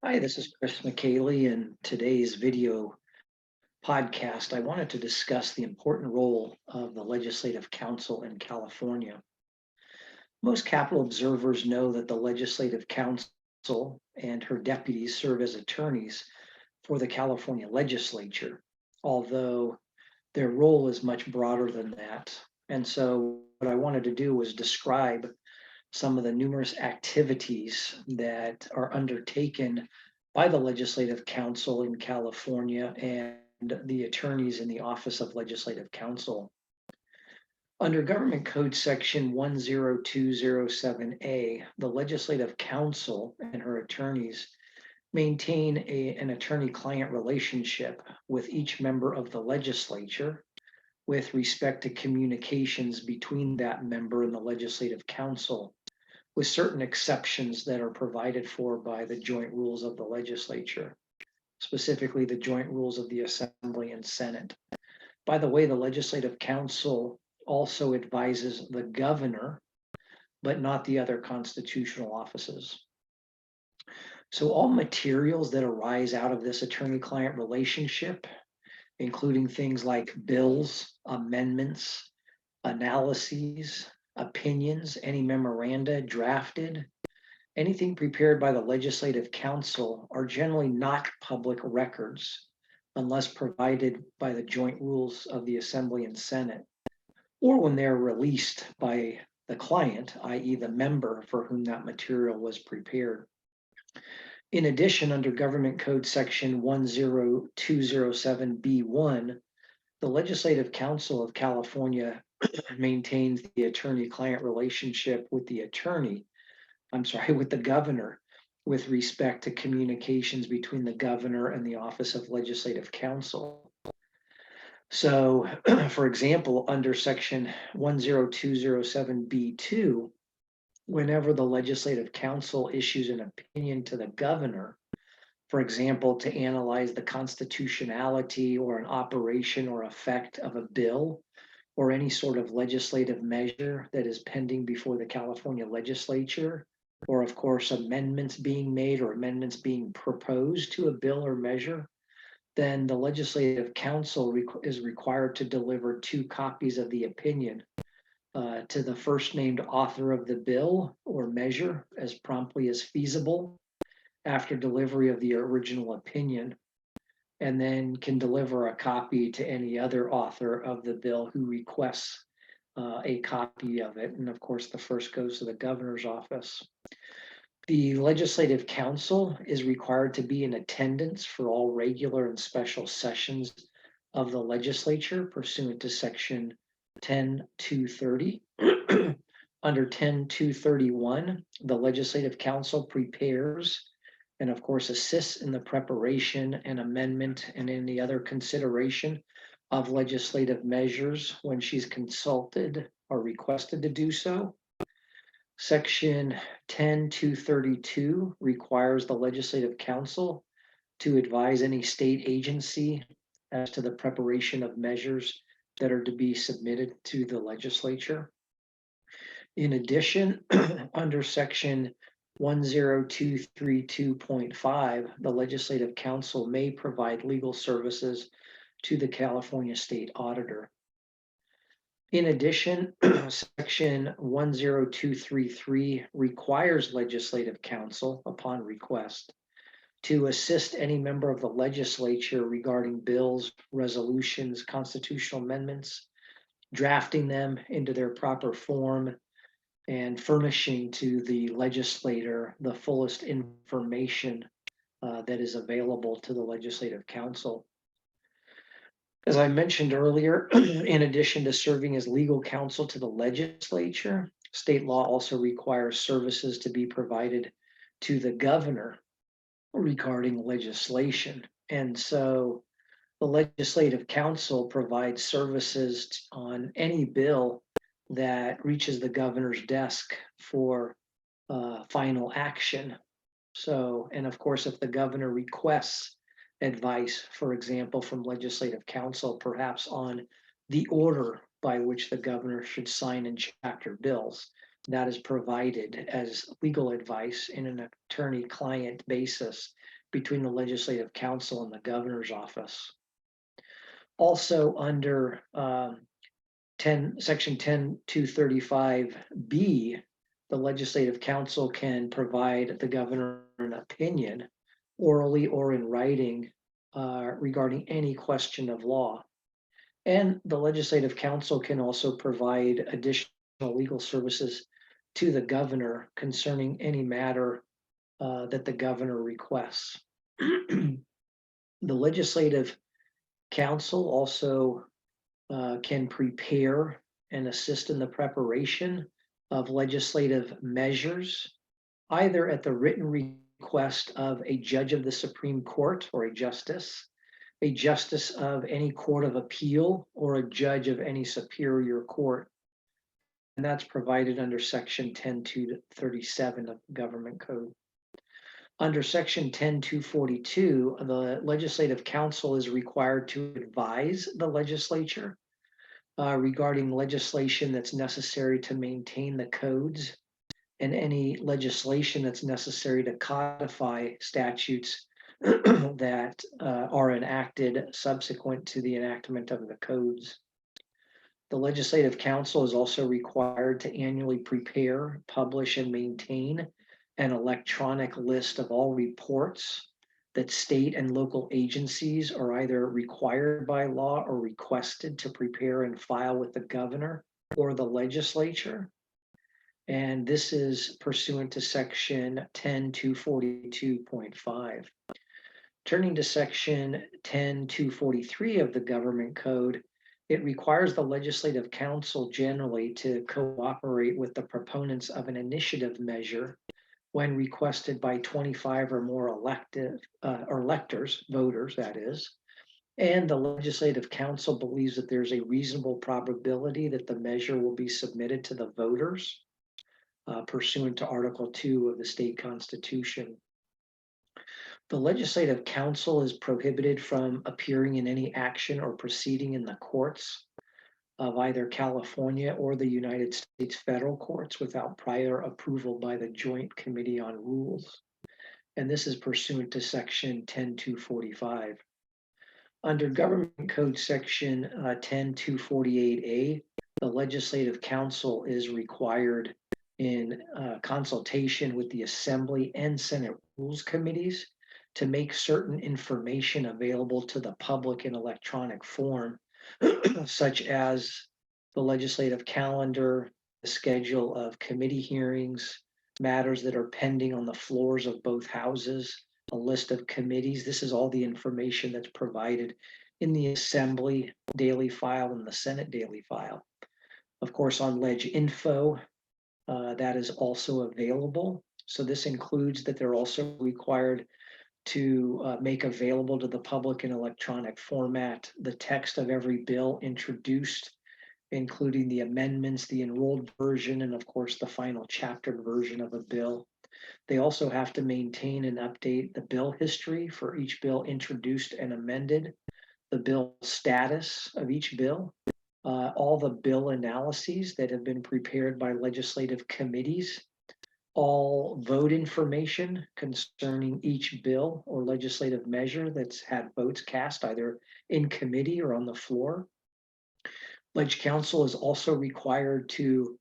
Hi, this is Chris McKaylee. In today's video podcast, I wanted to discuss the important role of the Legislative Council in California. Most Capitol observers know that the Legislative Council and her deputies serve as attorneys for the California Legislature, although their role is much broader than that. And so, what I wanted to do was describe some of the numerous activities that are undertaken by the Legislative Council in California and the attorneys in the Office of Legislative Counsel. Under Government Code Section 10207A, the Legislative Counsel and her attorneys maintain an attorney-client relationship with each member of the legislature with respect to communications between that member and the Legislative Council, with certain exceptions that are provided for by the joint rules of the legislature, specifically the joint rules of the Assembly and Senate. By the way, the Legislative Council also advises the governor, but not the other constitutional offices. So all materials that arise out of this attorney-client relationship, including things like bills, amendments, analyses, opinions, any memoranda drafted, anything prepared by the Legislative Council are generally not public records unless provided by the joint rules of the Assembly and Senate, or when they're released by the client, i.e. the member for whom that material was prepared. In addition, under Government Code Section 10207B1, the Legislative Council of California maintains the attorney-client relationship with the governor with respect to communications between the governor and the Office of Legislative Counsel. So, for example, under Section 10207B2, whenever the Legislative Council issues an opinion to the governor, for example, to analyze the constitutionality or an operation or effect of a bill or any sort of legislative measure that is pending before the California legislature, or of course, amendments being made or amendments being proposed to a bill or measure, then the Legislative Council is required to deliver 2 copies of the opinion to the first named author of the bill or measure as promptly as feasible after delivery of the original opinion, and then can deliver a copy to any other author of the bill who requests a copy of it. And of course, the first goes to the governor's office. The Legislative Council is required to be in attendance for all regular and special sessions of the legislature pursuant to Section 10230. Under 10231, the Legislative Council prepares and of course assists in the preparation and amendment and any other consideration of legislative measures when she's consulted or requested to do so. Section 10232 requires the Legislative Council to advise any state agency as to the preparation of measures that are to be submitted to the legislature. In addition, under Section 10232.5, the Legislative Council may provide legal services to the California State Auditor. In addition, Section 10233 requires Legislative Council, upon request, to assist any member of the legislature regarding bills, resolutions, constitutional amendments, drafting them into their proper form, and furnishing to the legislator the fullest information that is available to the Legislative Council. As I mentioned earlier, in addition to serving as legal counsel to the legislature, state law also requires services to be provided to the governor regarding legislation. And so the Legislative Council provides services on any bill that reaches the governor's desk for final action. So, and of course, if the governor requests advice, for example, from Legislative Council, perhaps on the order by which the governor should sign and chapter bills, that is provided as legal advice in an attorney-client basis between the Legislative Counsel and the Governor's Office. Also under Section 10235B, the Legislative Counsel can provide the Governor an opinion orally or in writing regarding any question of law. And the Legislative Counsel can also provide additional legal services to the Governor concerning any matter that the Governor requests. The Legislative Counsel also can prepare and assist in the preparation of legislative measures, either at the written request of a judge of the Supreme Court or a justice of any court of appeal, or a judge of any superior court. And that's provided under Section 10237 of the Government Code. Under Section 10242, the Legislative Counsel is required to advise the legislature regarding legislation that's necessary to maintain the codes and any legislation that's necessary to codify statutes that are enacted subsequent to the enactment of the codes. The Legislative Counsel is also required to annually prepare, publish, and maintain an electronic list of all reports that state and local agencies are either required by law or requested to prepare and file with the Governor or the legislature. And this is pursuant to Section 10242.5. Turning to Section 10243 of the Government Code, it requires the Legislative Counsel generally to cooperate with the proponents of an initiative measure when requested by 25 or more electors, voters, that is. And the Legislative Counsel believes that there's a reasonable probability that the measure will be submitted to the voters pursuant to Article 2 of the state constitution. The Legislative Counsel is prohibited from appearing in any action or proceeding in the courts of either California or the United States federal courts without prior approval by the Joint Committee on Rules. And this is pursuant to Section 10245. Under Government Code Section 10248A, the Legislative Counsel is required in consultation with the Assembly and Senate Rules Committees to make certain information available to the public in electronic form, such as the legislative calendar, the schedule of committee hearings, matters that are pending on the floors of both houses, a list of committees. This is all the information that's provided in the Assembly daily file and the Senate daily file. Of course, on LegInfo, that is also available. So this includes that they're also required to make available to the public in electronic format the text of every bill introduced, including the amendments, the enrolled version, and of course the final chaptered version of a bill. They also have to maintain and update the bill history for each bill introduced and amended, the bill status of each bill, all the bill analyses that have been prepared by legislative committees, all vote information concerning each bill or legislative measure that's had votes cast either in committee or on the floor. Leg Counsel is also required to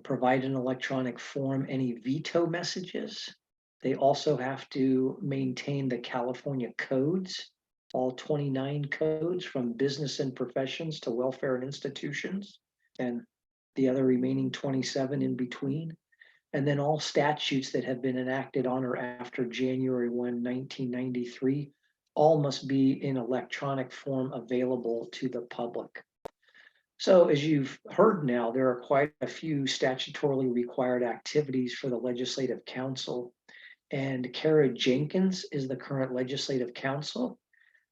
provide in electronic form any veto messages. They also have to maintain the California codes, all 29 codes from business and professions to welfare and institutions, and the other remaining 27 in between. And then all statutes that have been enacted on or after January 1, 1993, all must be in electronic form available to the public. So as you've heard now, there are quite a few statutorily required activities for the Legislative Counsel. And Kara Jenkins is the current Legislative Counsel,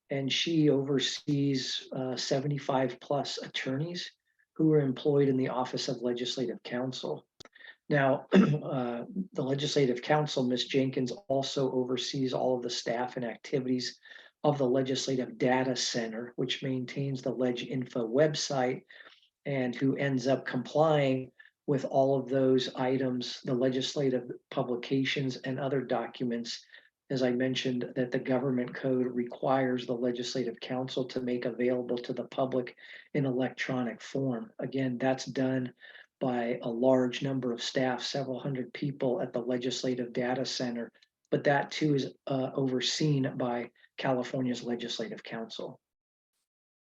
and she oversees 75 plus attorneys who are employed in the Office of Legislative Counsel. Now, the Legislative Counsel, Ms. Jenkins, also oversees all of the staff and activities of the Legislative Data Center, which maintains the LegInfo website and who ends up complying with all of those items, the legislative publications and other documents, as I mentioned, that the government code requires the legislative council to make available to the public in electronic form. Again, that's done by a large number of staff, several hundred people at the legislative data center, but that too is overseen by California's Legislative Council.